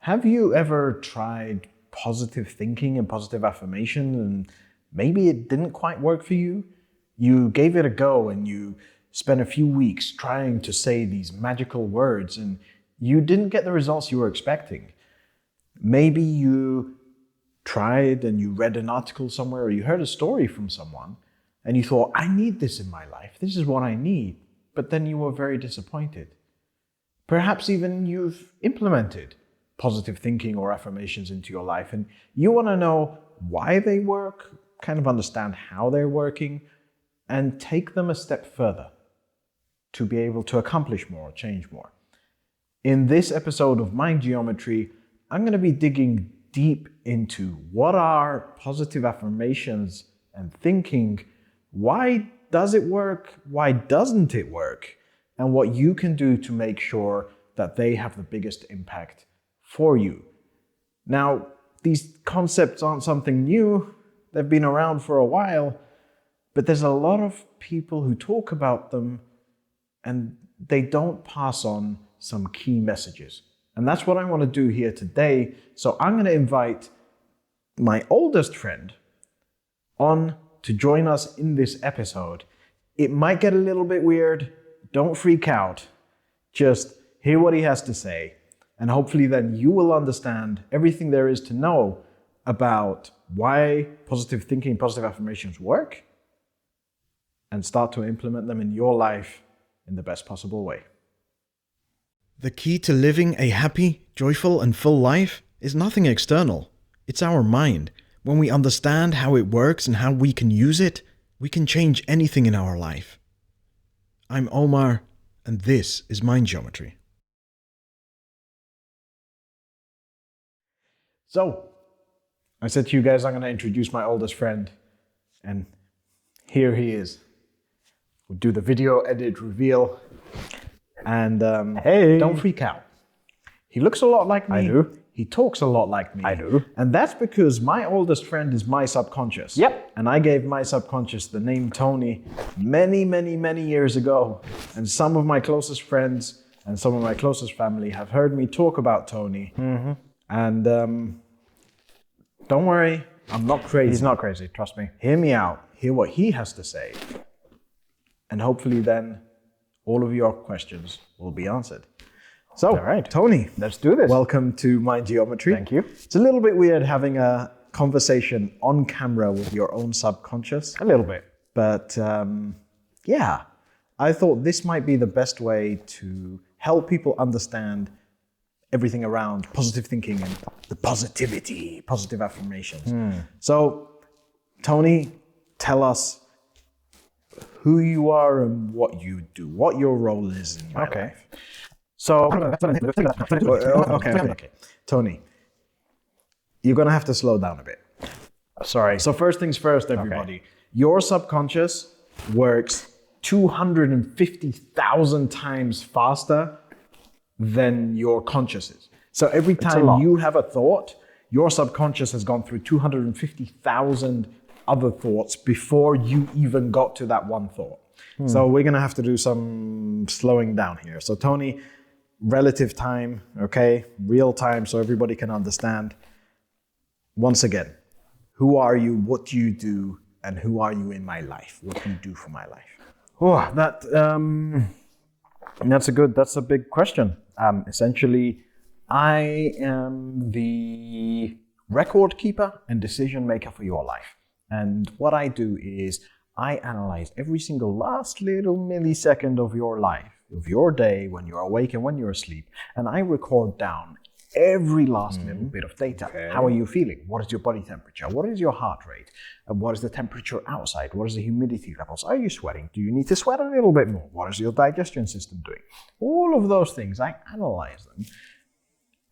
Have you ever tried positive thinking and positive affirmation and maybe it didn't quite work for you? You gave it a go and you spent a few weeks trying to say these magical words and you didn't get the results you were expecting. Maybe you tried and you read an article somewhere or you heard a story from someone and you thought, I need this in my life. This is what I need. But then you were very disappointed. Perhaps even you've implemented positive thinking or affirmations into your life and you want to know why they work, kind of understand how they're working, and take them a step further to be able to accomplish more, change more. In this episode of Mind Geometry, I'm going to be digging deep into what are positive affirmations and thinking, why does it work, why doesn't it work, and what you can do to make sure that they have the biggest impact for you. Now, these concepts aren't something new. They've been around for a while, but there's a lot of people who talk about them and they don't pass on some key messages. And that's what I want to do here today. So I'm going to invite my oldest friend on to join us in this episode. It might get a little bit weird. Don't freak out. Just hear what he has to say. And hopefully then you will understand everything there is to know about why positive thinking, positive affirmations work, and start to implement them in your life in the best possible way. The key to living a happy, joyful, and full life is nothing external. It's our mind. When we understand how it works and how we can use it, we can change anything in our life. I'm Omar, and this is Mind Geometry. So, I said to you guys, I'm going to introduce my oldest friend, and here he is. We'll do the video edit reveal, and Hey! Don't freak out. He looks a lot like me. I do. He talks a lot like me. I do. And that's because my oldest friend is my subconscious. Yep. And I gave my subconscious the name Tony many, many, many years ago. And some of my closest friends and some of my closest family have heard me talk about Tony. Mm-hmm. And don't worry, I'm not crazy. He's not crazy, trust me. Hear me out. Hear what he has to say. And hopefully then all of your questions will be answered. So, All right. Tony, Let's do this. welcome to Mind Geometry. Thank you. It's a little bit weird having a conversation on camera with your own subconscious. A little bit. But yeah, I thought this might be the best way to help people understand everything around positive thinking and the positivity, positive affirmations. So, Tony, tell us who you are and what you do, what your role is in my life. So, Okay. Tony, you're going to have to slow down a bit. sorry. So first things first, everybody. Your subconscious works 250,000 times faster than your conscious is. So every time you have a thought, your subconscious has gone through 250,000 other thoughts before you even got to that one thought. So we're going to have to do some slowing down here. So Tony, relative time, okay? Real time so everybody can understand. Once again, who are you, what do you do, and who are you in my life? What do you do for my life? Oh, that's a big question. Essentially, I am the record keeper and decision maker for your life. And what I do is I analyze every single last little millisecond of your life, of your day, when you're awake and when you're asleep, and I record down every last little bit of data. Okay. How are you feeling? What is your body temperature? What is your heart rate? And what is the temperature outside? What is the humidity levels? Are you sweating? Do you need to sweat a little bit more? What is your digestion system doing? All of those things, I analyze them.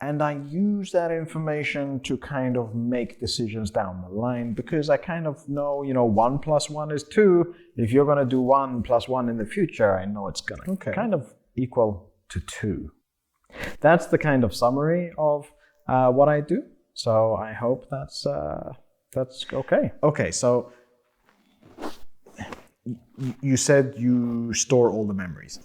And I use that information to kind of make decisions down the line because I kind of know, 1 + 1 is 2. If you're going to do 1 + 1 in the future, I know it's going to kind of equal to 2. That's the kind of summary of what I do. So I hope that's okay. Okay, so you said you store all the memories.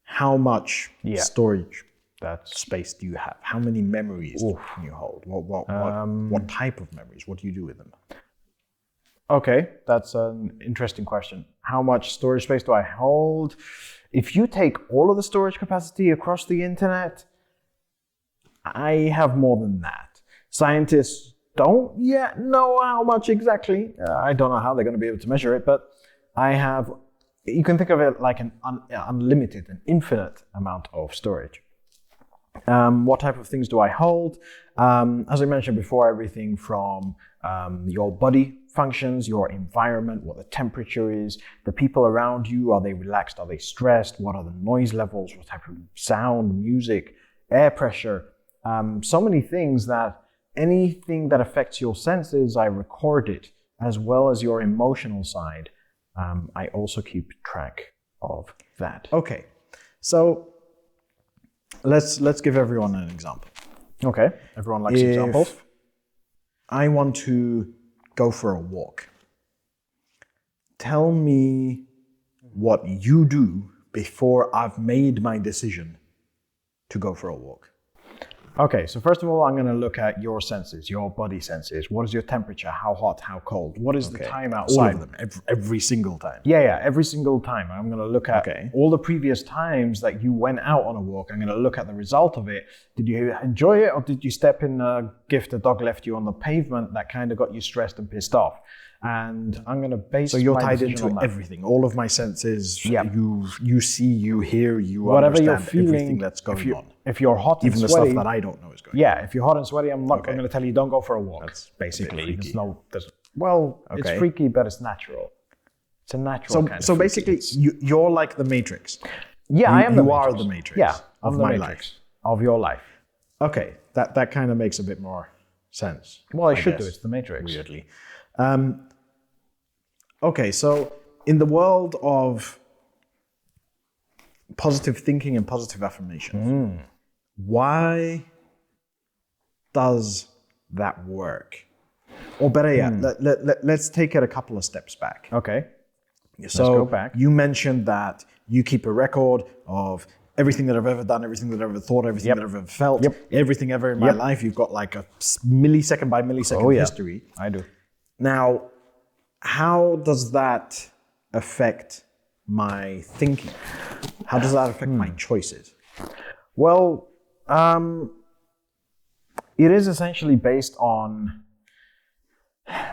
How much storage That's space do you have? How many memories can you hold? What type of memories? What do you do with them? okay. That's an interesting question. How much storage space do I hold? If you take all of the storage capacity across the internet, I have more than that. Scientists don't yet know how much exactly. I don't know how they're going to be able to measure it, but I have. You can think of it like an unlimited, an infinite amount of storage. What type of things do I hold? As I mentioned before, everything from your body functions, your environment, what the temperature is, the people around you, are they relaxed, are they stressed, what are the noise levels, what type of sound, music, air pressure, so many things that anything that affects your senses, I record it, as well as your emotional side. I also keep track of that. Okay, so let's give everyone an example. Okay, everyone likes examples. If I want to go for a walk, tell me what you do before I've made my decision to go for a walk. Okay, so first of all, I'm going to look at your senses, your body senses. What is your temperature? How hot? How cold? What is the time outside? All of them, every single time. Yeah, every single time. I'm going to look at all the previous times that you went out on a walk. I'm going to look at the result of it. Did you enjoy it, or did you step in a gift a dog left you on the pavement that kind of got you stressed and pissed off? And I'm going to base so you're my tied decision into on that. everything, all of my senses. Yeah. You see, you hear, you Whatever you're understand feeling, everything that's going on. If you're hot Even and the sweaty, stuff that I don't know is going on. yeah, if you're hot and sweaty, I'm going to tell you don't go for a walk. That's basically. freaky. It's freaky, but it's natural. It's a natural kind of So freaky. basically, you're like the Matrix. Yeah, I am You the are Matrix. the Matrix Yeah, of I'm the my Matrix life. of your life. Okay, that kind of makes a bit more sense. Well, I should do. guess, It's the Matrix. weirdly. Okay, so in the world of positive thinking and positive affirmations, why does that work? Or better yet, let's take it a couple of steps back. Okay. So go back. You mentioned that you keep a record of everything that I've ever done, everything that I've ever thought, everything that I've ever felt, everything ever in my life. You've got like a millisecond by millisecond history. I do. Now, how does that affect my thinking? How does that affect my choices? Well, it is essentially based on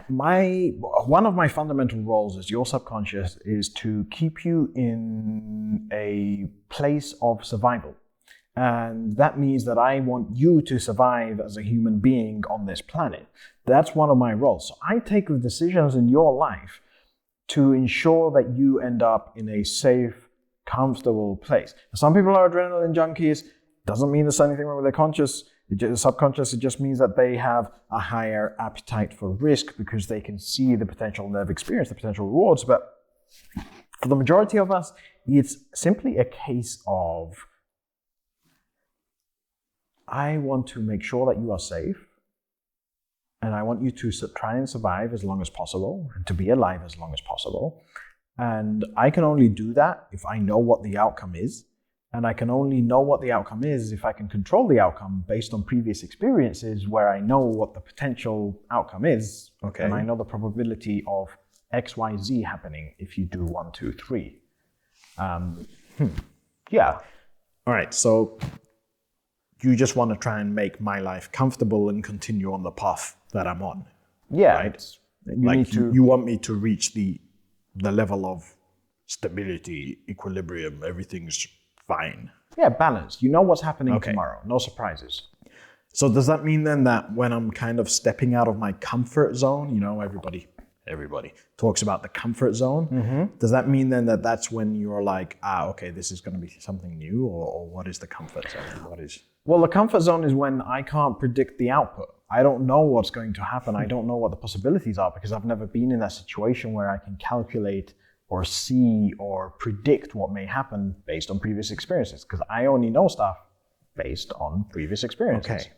one of my fundamental roles as your subconscious is to keep you in a place of survival. And that means that I want you to survive as a human being on this planet. That's one of my roles. So I take the decisions in your life to ensure that you end up in a safe, comfortable place. Some people are adrenaline junkies. Doesn't mean there's anything wrong with their subconscious. It just means that they have a higher appetite for risk because they can see the potential and they've experienced the potential rewards. But for the majority of us, it's simply a case of I want to make sure that you are safe, and I want you to try and survive as long as possible, and to be alive as long as possible. And I can only do that if I know what the outcome is. And I can only know what the outcome is if I can control the outcome based on previous experiences where I know what the potential outcome is. Okay. And I know the probability of X, Y, Z happening if you do 1, 2, 3. Yeah. All right, so you just want to try and make my life comfortable and continue on the path that I'm on. Yeah. Right? You want me to reach the level of stability, equilibrium, everything's fine. Yeah, balanced. You know what's happening tomorrow. No surprises. So does that mean then that when I'm kind of stepping out of my comfort zone, everybody talks about the comfort zone. Does that mean then that that's when you're like, okay, this is going to be something new, or what is the comfort zone? What is? Well, the comfort zone is when I can't predict the output. I don't know what's going to happen. I don't know what the possibilities are because I've never been in that situation where I can calculate or see or predict what may happen based on previous experiences, because I only know stuff based on previous experiences. Okay.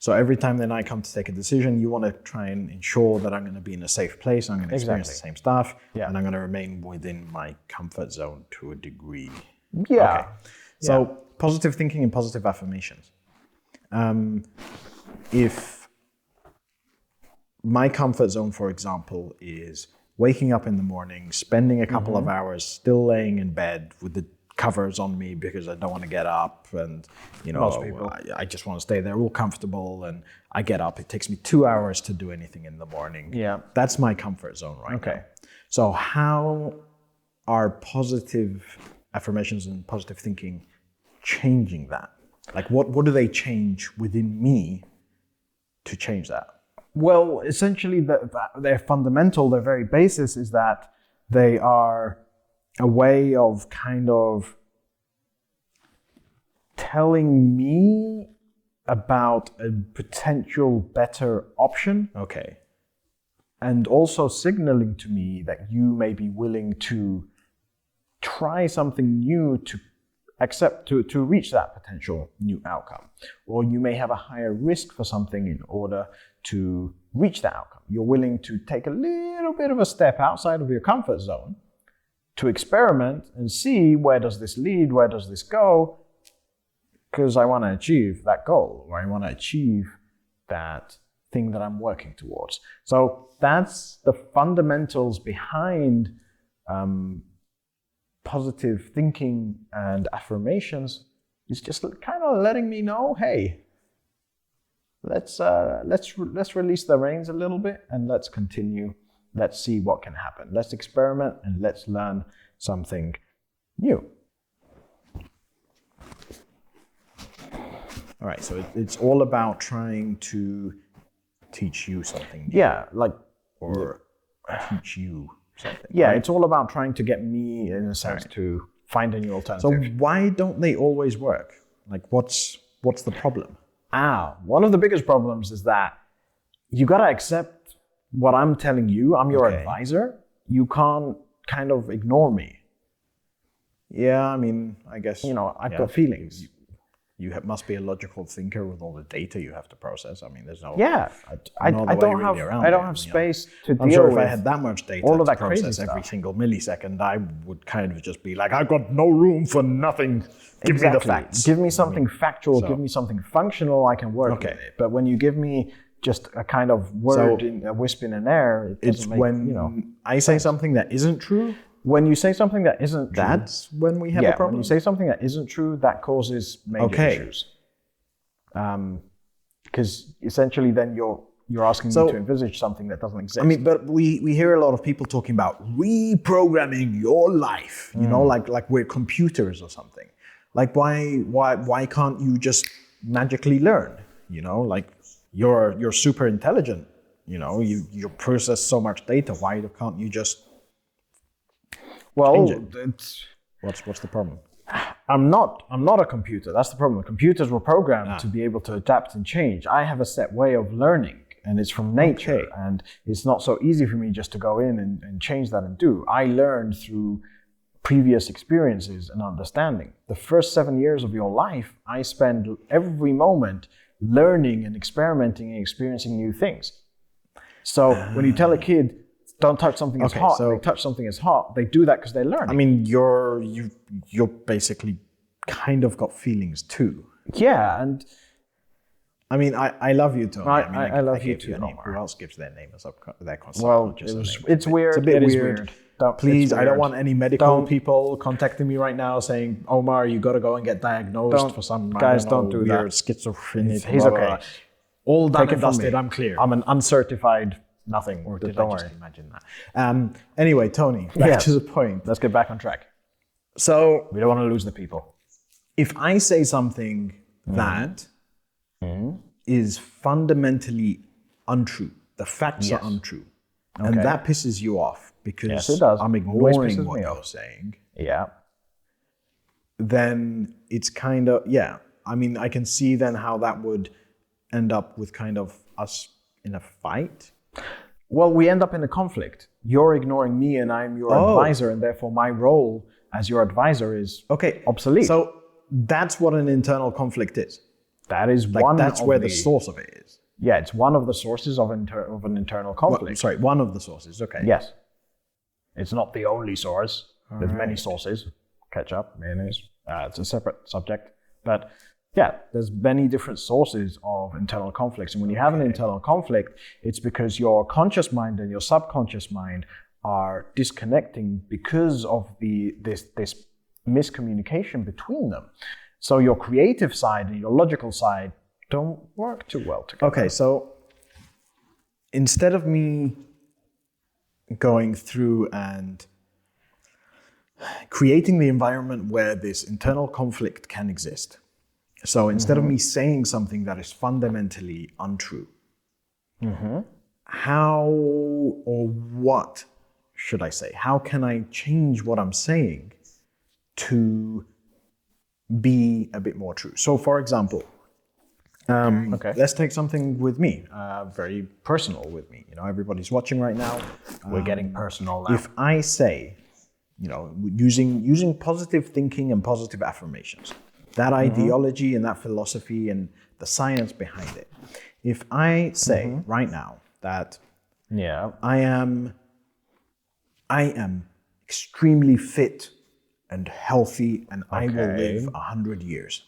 So every time then I come to take a decision, you want to try and ensure that I'm going to be in a safe place, I'm going to experience the same stuff, and I'm going to remain within my comfort zone to a degree. Yeah. Okay. So positive thinking and positive affirmations. If my comfort zone, for example, is waking up in the morning, spending a couple of hours still laying in bed with the covers on me because I don't want to get up, and Most people. I just want to stay there all comfortable, and I get up. It takes me 2 hours to do anything in the morning. Yeah. That's my comfort zone right now. So how are positive affirmations and positive thinking changing that? Like what do they change within me to change that? Well, essentially, their fundamental, their very basis is that they are a way of kind of telling me about a potential better option. Okay. And also signaling to me that you may be willing to try something new to to reach that potential new outcome. Or you may have a higher risk for something in order to reach that outcome. You're willing to take a little bit of a step outside of your comfort zone to experiment and see, where does this lead, where does this go? Because I want to achieve that goal, or I want to achieve that thing that I'm working towards. So that's the fundamentals behind positive thinking and affirmations. It's just kind of letting me know, hey, let's release the reins a little bit and let's continue. Let's see what can happen. Let's experiment and let's learn something new. All right, so it's all about trying to teach you something new. Yeah, Or teach you something. yeah, right? it's all about trying to get me, in a sense, to find a new So alternative. why don't they always work? Like what's the problem? One of the biggest problems is that you got to accept what I'm telling you. I'm your Okay. advisor. You can't kind of ignore me. Yeah, I mean, I guess I've got feelings. You must be a logical thinker with all the data you have to process. I mean, there's no Yeah, I no other don't way have really around I don't it, have you know. space to I'm deal sure if with I had that much data all of to that crazy process every stuff. single millisecond, I would kind of just be like, I've got no room for nothing. Give me the facts. Give me something factual. Give me something functional. I can work Okay. with it. But when you give me just a kind of word, a wisp in an air, it It's doesn't make, when I say something that isn't true, when you say something that isn't true, that's when we have a when problem. you say something that isn't true, that causes major issues. Because essentially, then you're asking me to envisage something that doesn't exist. I mean, but we hear a lot of people talking about reprogramming your life, like we're computers or something. Like why can't you just magically learn? Like you're super intelligent. You process so much data. Why can't you just change it? What's the problem? I'm not a computer. That's the problem. Computers were programmed to be able to adapt and change. I have a set way of learning, and it's from nature. Okay. And it's not so easy for me just to go in and change that and do. I learned through previous experiences and understanding. The first 7 years of your life, I spend every moment learning and experimenting and experiencing new things. So when you tell a kid, don't touch something that's hot, and they touch something that's hot, they do that because they're learning. I mean, you're basically kind of got feelings too. Yeah, and I mean, I love you, Tony. I love you gave too, your name. Omar. Who else gives their name as their well, consent? it's weird. It's a bit It is weird. Don't, Please, it's I don't weird. want any medical people contacting me right now saying, Omar, you got to go and get diagnosed for some don't do weird that. schizophrenia. He's blah, blah, okay. blah. All done Take it and from dusted. me. I'm clear. I'm an uncertified nothing. Or did Don't I just worry. imagine that? Anyway, Tony, back to the point. Let's get back on track. So We don't want to lose the people. if I say something that is fundamentally untrue, the facts are untrue, and that pisses you off because Yes, it does. I'm Always ignoring pisses what me you're off. saying, Yeah. then it's kind of, I mean, I can see then how that would end up with kind of us in a fight. Well, we end up in a conflict. You're ignoring me and I'm your advisor, and therefore my role as your advisor is obsolete. So that's what an internal conflict is. that is Like one that's of where the source of it is. Yeah, it's one of the sources of an internal conflict. Sorry, one of the sources. Okay. Yes. It's not the only source. There's many sources. Ketchup, mayonnaise. It's a separate subject. But yeah, there's many different sources of internal conflicts. And when you have an internal conflict, it's because your conscious mind and your subconscious mind are disconnecting because of this miscommunication between them. So your creative side and your logical side don't work too well together. Okay, so instead of me going through and creating the environment where this internal conflict can exist, so instead of me saying something that is fundamentally untrue, how or what should I say? How can I change what I'm saying to be a bit more true? So, for example, let's take something with me, very personal with me. Everybody's watching right now. We're getting personal now. If I say, using positive thinking and positive affirmations, that ideology and that philosophy and the science behind it. If I say right now that I am extremely fit and healthy and I will live 100 years.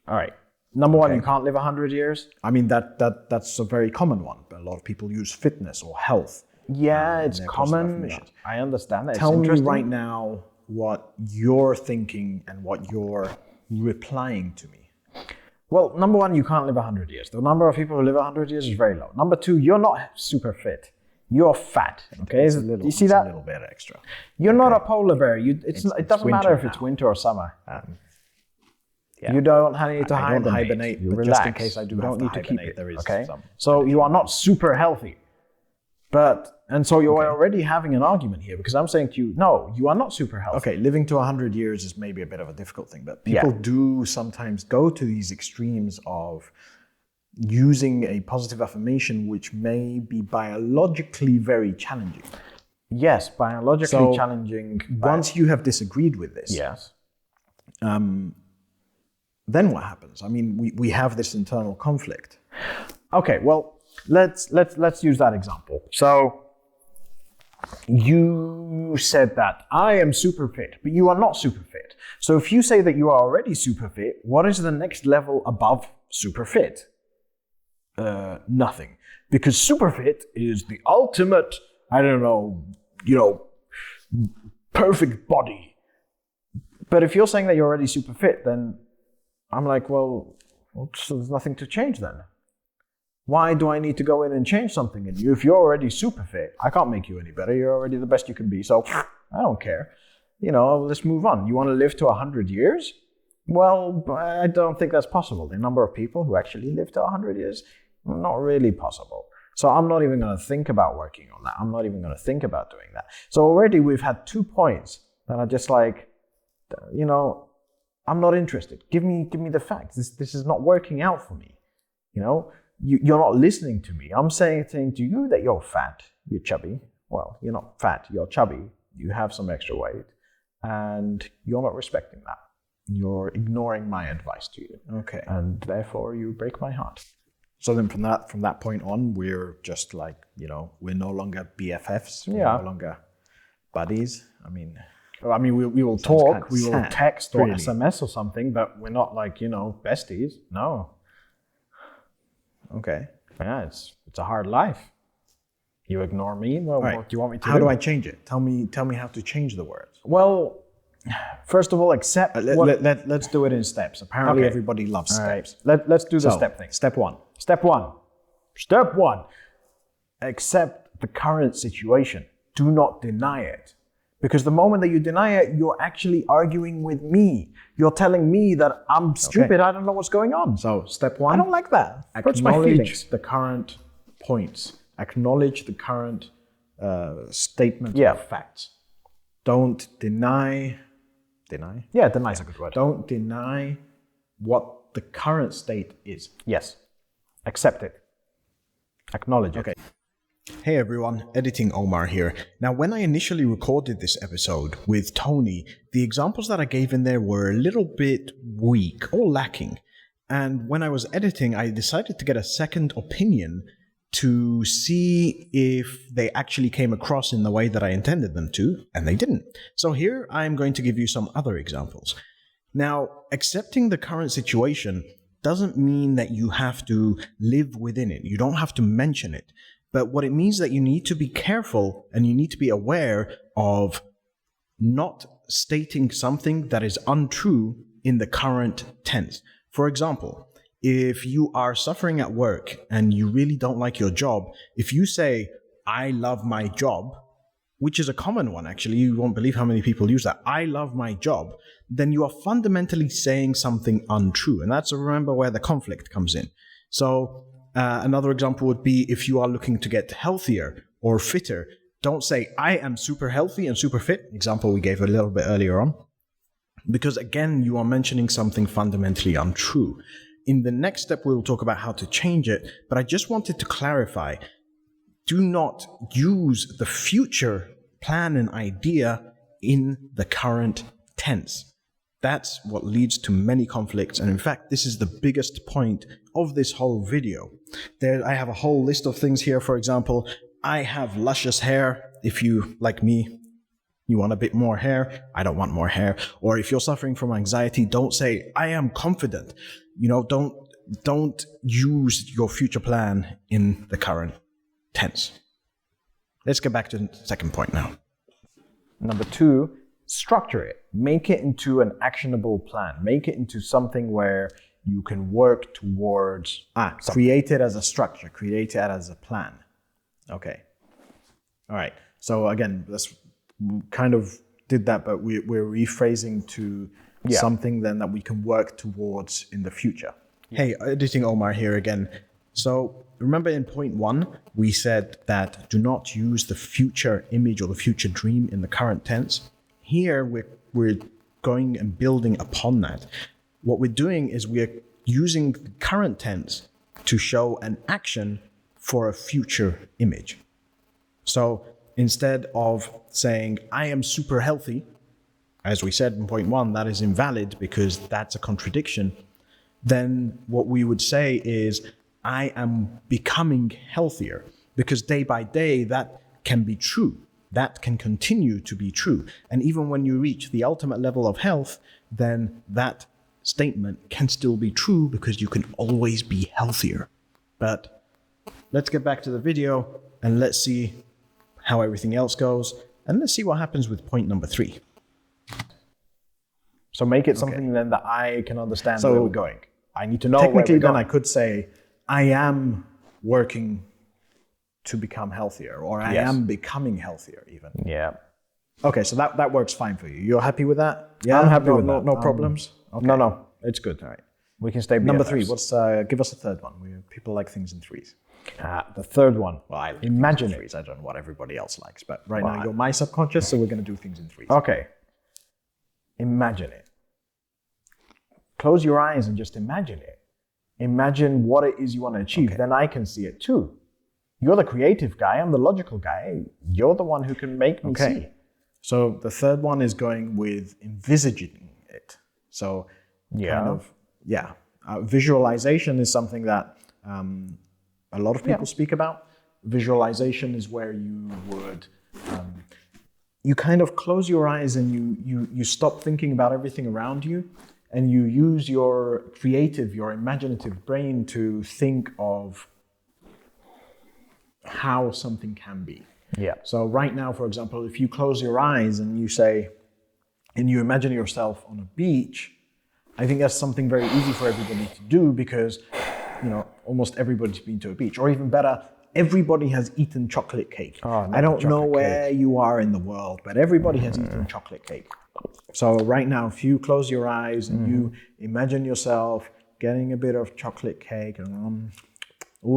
All right. Number one, you can't live 100 years. I mean, that's a very common one, but a lot of people use fitness or health. Yeah, it's common. I understand that. Tell me right now what you're thinking and what you're replying to me. Well, number one, you can't live 100 years. The number of people who live 100 years is very low. Number two, you're not super fit. You're fat. Okay, you see that? A little bit extra. You're not a polar bear. It doesn't matter if it's winter or summer. You don't need to hibernate. You relax. Just in case I do you have don't to need to keep hibernate, it. there is okay, some so you are not super healthy. And so you're already having an argument here because I'm saying to you, no, you are not super healthy. Okay, living to 100 years is maybe a bit of a difficult thing, but people do sometimes go to these extremes of using a positive affirmation which may be biologically very challenging. Yes, biologically challenging. Once you have disagreed with this, then what happens? I mean, we have this internal conflict. Okay, well, let's use that example. So you said that I am super fit, but you are not super fit. So if you say that you are already super fit, what is the next level above super fit? Nothing. Because super fit is the ultimate, perfect body. But if you're saying that you're already super fit, then I'm like, well, so there's nothing to change then. Why do I need to go in and change something in you? If you're already super fit, I can't make you any better. You're already the best you can be. So I don't care. Let's move on. You want to live to 100 years? Well, I don't think that's possible. The number of people who actually live to 100 years, not really possible. So I'm not even going to think about working on that. I'm not even going to think about doing that. So already we've had 2 points that are just like, I'm not interested. Give me the facts. This is not working out for me. You're not listening to me. I'm saying to you that you're fat, you're chubby. Well, you're not fat, you're chubby. You have some extra weight, and you're not respecting that. You're ignoring my advice to you. Okay. And therefore you break my heart. So then from that point on, we're just like, we're no longer BFFs. We're no longer buddies. We will talk, we will sad, text or really. SMS or something, but we're not like, besties. No. Okay. Yeah, it's a hard life. You ignore me. Well, right. What do you want me to do? How do I change it? Tell me how to change the words. Well, first of all, accept. Let's do it in steps. Apparently, everybody loves steps. Right. Let's do the step thing. Step one. Step one. Accept the current situation. Do not deny it. Because the moment that you deny it, you're actually arguing with me. You're telling me that I'm stupid, I don't know what's going on. So, step one. I don't like that. Hurts my feelings. Acknowledge the current points. Acknowledge the current statement of facts. Don't deny. Yeah, deny is a good word. Don't deny what the current state is. Yes. Accept it. Acknowledge it. Okay. Hey everyone, editing Omar here. Now, when I initially recorded this episode with Tony, the examples that I gave in there were a little bit weak or lacking. And when I was editing, I decided to get a second opinion to see if they actually came across in the way that I intended them to, and they didn't. So here I'm going to give you some other examples. Now, accepting the current situation doesn't mean that you have to live within it. You don't have to mention it. But what it means that you need to be careful and you need to be aware of not stating something that is untrue in the current tense. For example, if you are suffering at work and you really don't like your job, if you say, I love my job, which is a common one actually, you won't believe how many people use that, I love my job, then you are fundamentally saying something untrue. And that's, remember, where the conflict comes in. So another example would be if you are looking to get healthier or fitter, don't say, I am super healthy and super fit, example we gave a little bit earlier on, because again, you are mentioning something fundamentally untrue. In the next step, we'll talk about how to change it, but I just wanted to clarify, do not use the future plan and idea in the current tense. That's what leads to many conflicts, and in fact, this is the biggest point of this whole video. I have a whole list of things here. For example, I have luscious hair. If you, like me, you want a bit more hair, I don't want more hair. Or if you're suffering from anxiety, don't say, I am confident. Don't use your future plan in the current tense. Let's get back to the second point now. Number 2, structure it. Make it into an actionable plan. Make it into something where you can work towards. Create it as a structure. Create it as a plan. Okay. All right. So again, let's kind of did that, but we're rephrasing to something then that we can work towards in the future. Hey, editing Omar here again. So remember in point 1, we said that do not use the future image or the future dream in the current tense. Here we're going and building upon that. What we're doing is we're using the current tense to show an action for a future image. So instead of saying, I am super healthy, as we said in point 1, that is invalid because that's a contradiction. Then what we would say is, I am becoming healthier, because day by day that can be true. That can continue to be true. And even when you reach the ultimate level of health, then that statement can still be true because you can always be healthier. But let's get back to the video and let's see how everything else goes. And let's see what happens with point number 3. So make it something then that I can understand where we're going. I need to know Technically, where we're then I could say, I am working to become healthier, or I am becoming healthier even. Yeah. Okay, so that works fine for you. You're happy with that? Yeah, I'm happy with that. No problems? Okay. No. It's good. All right. We can stay Number BFFs. 3, give us a third one. People like things in 3s. The third one. Well, I like Imagine things in 3s. I don't know what everybody else likes, but now you're my subconscious, so we're going to do things in 3s. Okay. Imagine it. Close your eyes and just imagine it. Imagine what it is you want to achieve. Okay. Then I can see it too. You're the creative guy. I'm the logical guy. You're the one who can make me see. So the third one is going with envisaging it. So visualization is something that a lot of people speak about. Visualization is where you would you kind of close your eyes and you stop thinking about everything around you, and you use your creative, your imaginative brain to think of how something can be. Yeah. So right now, for example, if you close your eyes and you imagine yourself on a beach, I think that's something very easy for everybody to do because, almost everybody's been to a beach. Or even better, everybody has eaten chocolate cake. I don't know where you are in the world, but everybody has eaten chocolate cake. So right now, if you close your eyes and you imagine yourself getting a bit of chocolate cake and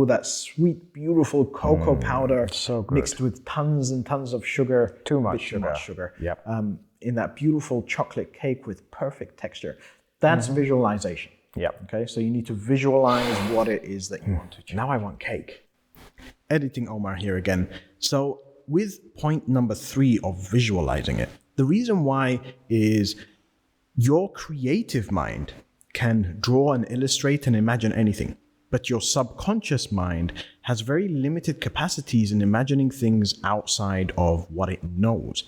that sweet, beautiful cocoa powder mixed with tons and tons of sugar. Too much sugar. Yep. In that beautiful chocolate cake with perfect texture. That's visualization. Yep. Okay, so you need to visualize what it is that you want to achieve. Now I want cake. Editing Omar here again. So with point number 3 of visualizing it, the reason why is your creative mind can draw and illustrate and imagine anything. But your subconscious mind has very limited capacities in imagining things outside of what it knows.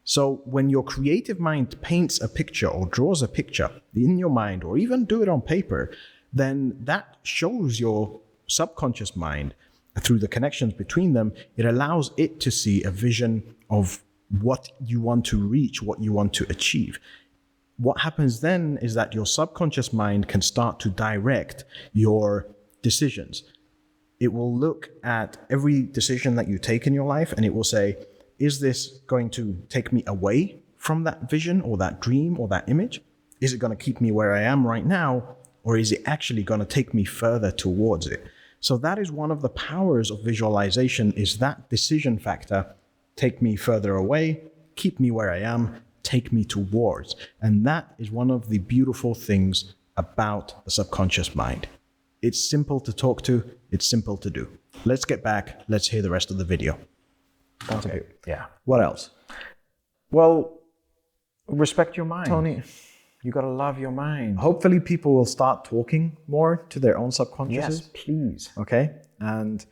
So when your creative mind paints a picture or draws a picture in your mind, or even do it on paper, then that shows your subconscious mind, through the connections between them, it allows it to see a vision of what you want to reach, what you want to achieve. What happens then is that your subconscious mind can start to direct your decisions. It will look at every decision that you take in your life and it will say, is this going to take me away from that vision or that dream or that image? Is it going to keep me where I am right now? Or is it actually going to take me further towards it? So that is one of the powers of visualization, is that decision factor. Take me further away, keep me where I am, take me towards. And that is one of the beautiful things about the subconscious mind. It's simple to talk to, it's simple to do. Let's get back, let's hear the rest of the video. That's okay. Yeah. What else? Well, respect your mind. Tony, You gotta love your mind. hopefully people will start talking more to their own subconsciouses. Yes, please. Okay? And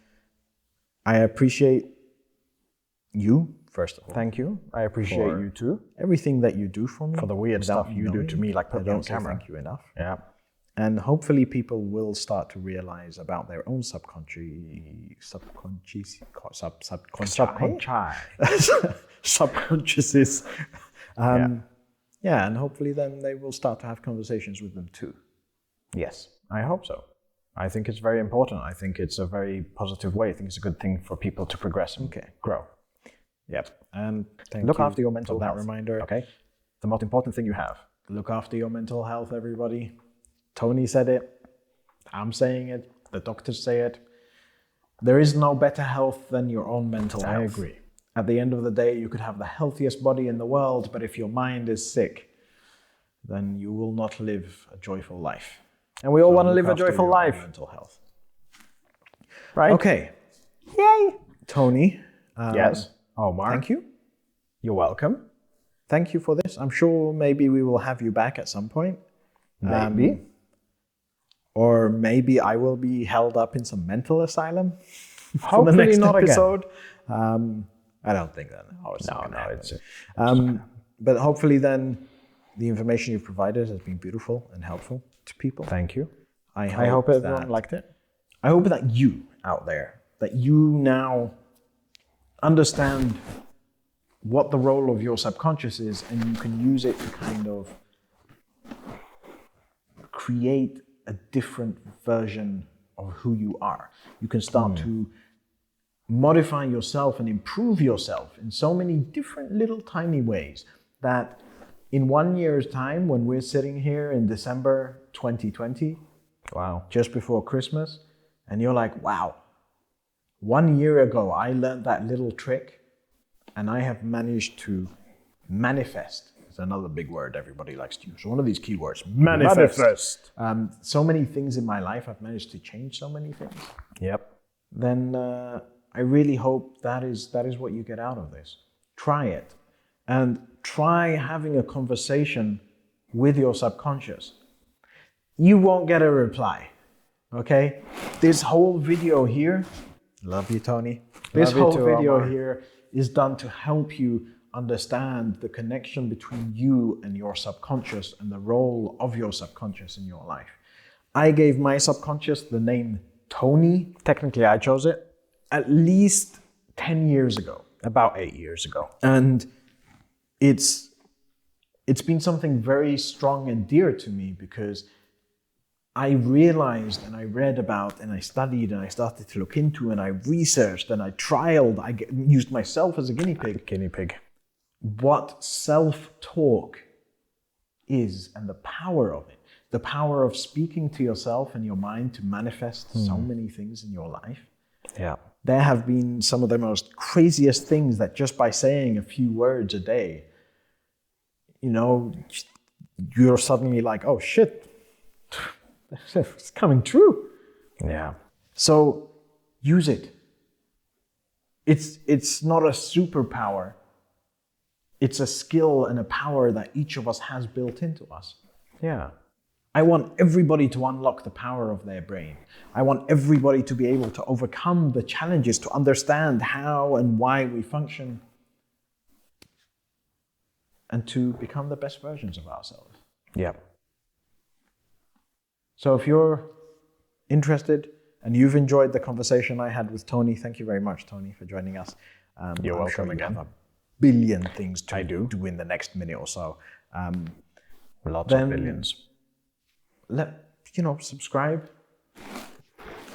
I appreciate you, first of all. Thank you. I appreciate For- you too. Everything that you do for me. For the weird without stuff you do knowing. to me, like put I me on don't say camera. thank you enough. Yeah. And hopefully people will start to realize about their own subconsciouses. Yeah, and hopefully then they will start to have conversations with them too. Yes, I hope so. I think it's very important. I think it's a very positive way. I think it's a good thing for people to progress and grow. Yep. And Look you after your mental for that health. reminder. Okay? The most important thing you have. Look after your mental health, everybody. Tony said it. I'm saying it. The doctors say it. There is no better health than your own mental health. I agree. At the end of the day, you could have the healthiest body in the world, but if your mind is sick, then you will not live a joyful life. And we all want to Look live a after joyful your own life. mental health. Right? Okay. Yay! Tony. Yes. Omar. Thank you. You're welcome. Thank you for this. I'm sure maybe we will have you back at some point. Maybe. Or maybe I will be held up in some mental asylum for the Hopefully next not again. episode. I don't think that. It's not gonna happen. But hopefully then the information you've provided has been beautiful and helpful to people. Thank you. I I hope everyone that, liked it. I hope that you out there, that you now understand what the role of your subconscious is, and you can use it to kind of create a different version of who you are. You can start to modify yourself and improve yourself in so many different little tiny ways that in 1 year's time, when we're sitting here in December 2020, Wow. just before Christmas, and you're like, wow, 1 year ago, I learned that little trick and I have managed to manifest. It's another big word everybody likes to use. One of these keywords, manifest. So many things in my life, I've managed to change so many things. Yep. Then I really hope that is what you get out of this. Try it. And try having a conversation with your subconscious. You won't get a reply, okay? This whole video here, love you, Tony. This Love you whole too, video Omar. here is done to help you understand the connection between you and your subconscious and the role of your subconscious in your life. I gave my subconscious the name Tony Technically, I chose it at least 10 years ago. about 8 years ago. And it's been something very strong and dear to me because I realized and I read about and I studied and I started to look into and I researched and I trialed, used myself as a guinea pig, Guinea pig. what self-talk is and the power of it. The power of speaking to yourself and your mind to manifest so many things in your life. Yeah. There have been some of the most craziest things that just by saying a few words a day, you know, you're suddenly like, oh shit, it's coming true. Yeah. So use it. It's not a superpower. It's a skill and a power that each of us has built into us. Yeah. I want everybody to unlock the power of their brain. I want everybody to be able to overcome the challenges, to understand how and why we function. and to become the best versions of ourselves. Yeah. So if you're interested and you've enjoyed the conversation I had with Tony, thank you very much, Tony, for joining us. You're I'm welcome sure you again. have a billion things to do in the next minute or so. Lots of billions. Subscribe.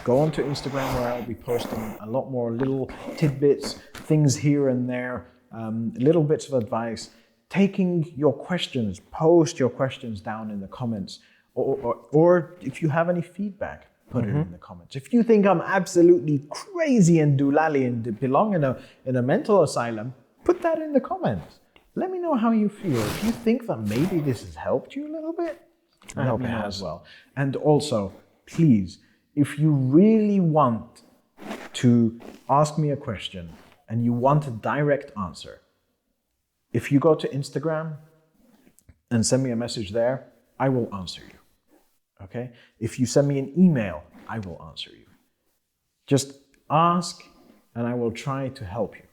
Go onto Instagram where I'll be posting a lot more little tidbits, things here and there, little bits of advice. Taking your questions, post your questions down in the comments, or if you have any feedback, put it in the comments. If you think I'm absolutely crazy and doolally and belong in a mental asylum, put that in the comments. Let me know how you feel. If you think that maybe this has helped you a little bit, I hope it has as well. And also, please, if you really want to ask me a question and you want a direct answer, if you go to Instagram and send me a message there, I will answer you. Okay? If you send me an email, I will answer you. Just ask and I will try to help you.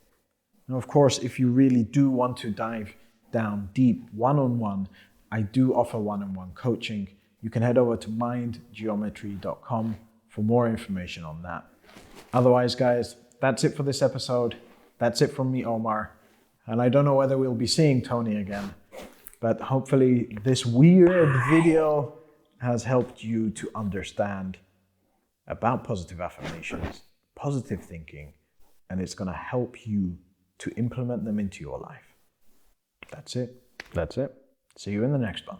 Now, of course, if you really do want to dive down deep one-on-one, I do offer one-on-one coaching. You can head over to mindgeometry.com for more information on that. Otherwise, guys, that's it for this episode. That's it from me, Omar. And I don't know whether we'll be seeing Tony again, but hopefully this weird video has helped you to understand about positive affirmations, positive thinking, and it's going to help you to implement them into your life. That's it. That's it. See you in the next one.